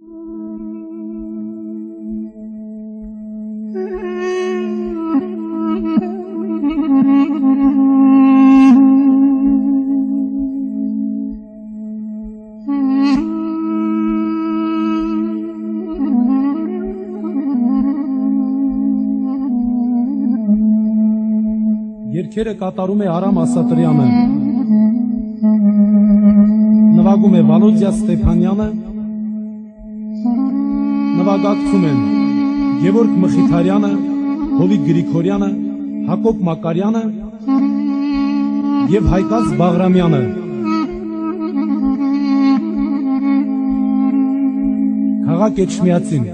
Երգերը կատարում է Արամ Ասատրյանը, նվագում է Վալոդիա Ստեփանյանը, նվագակցում են Գևորգ Մխիթարյանը, Հովիկ Գրիգորյանը, Հակոբ Մակարյանը և Հայկաց Բաղրամյանը։ Քաղաք Էջմիածին։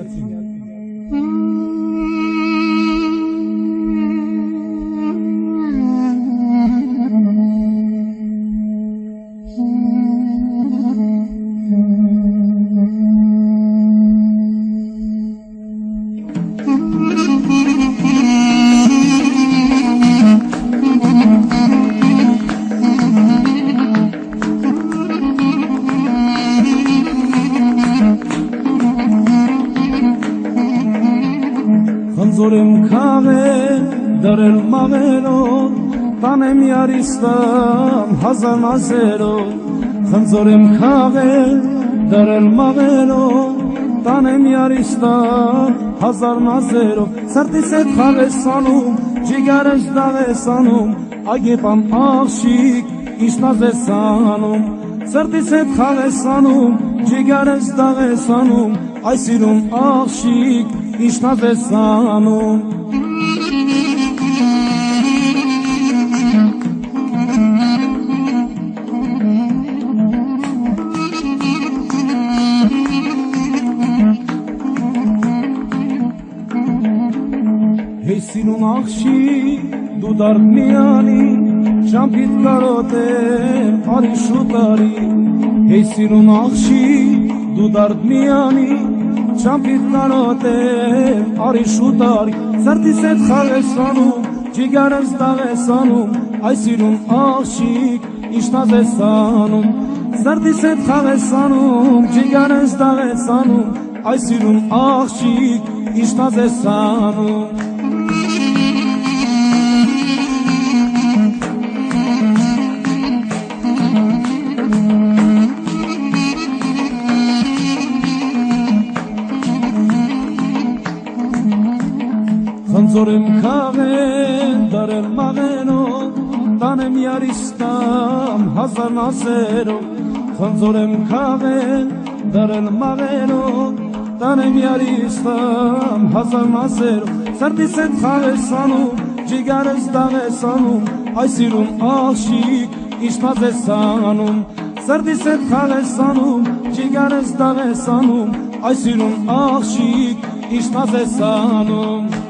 Խնձորեմ քաղել, դրել մաղերով, տանեմ Յարիստան հազար մազերով։ Խնձորեմ քաղել, դրել մաղերով, տանեմ Յարիստան հազար մազերով։ Սրտիս հետ խաղես անում, ջիգարս դաղես անում, այգեպան աղշիկ, ինչ նազ ես անում։ Սրտիս հետ խաղես անում, ջիգարս դաղես անում, այս սիրում աղշիկ, ինչ նազ ես անում։ Հեյ սիրուն աղշիկ, դու դարդ միանի, ճամփիդ կարոտեմ, արի շուտ արի։ Հեյ սիրուն աղշիկ, դու դարդ միանի, ճամփիդ կարոտեմ, արի շուտ արի։ Սրտիս հետ խաղես անում, ջիգարս դաղես անում, այս սիրուն աղշիկ, ինչ նազ ես անում։ Սրտիս հետ խաղես անում, ջիգարս դաղես անում, այս սիրուն աղշիկ, ինչ նազ ես անում։ Խնձորեմ քաղել, դարել մաղերով, տանեմ Յարիստան հազար մազերով։ Խնձորեմ քաղել, դարել մաղերով, տանեմ Յարիստան հազար մազերով։ Սրտիս հետ խաղես անում, ջիգարս դաղես անում, այս սիրուն աղշիկ, ինչ նազ ես անում։ Սրտիս հետ խաղես անում, ջիգարս դաղես անում, այս սիրուն աղշիկ, ինչ նազ ես անում։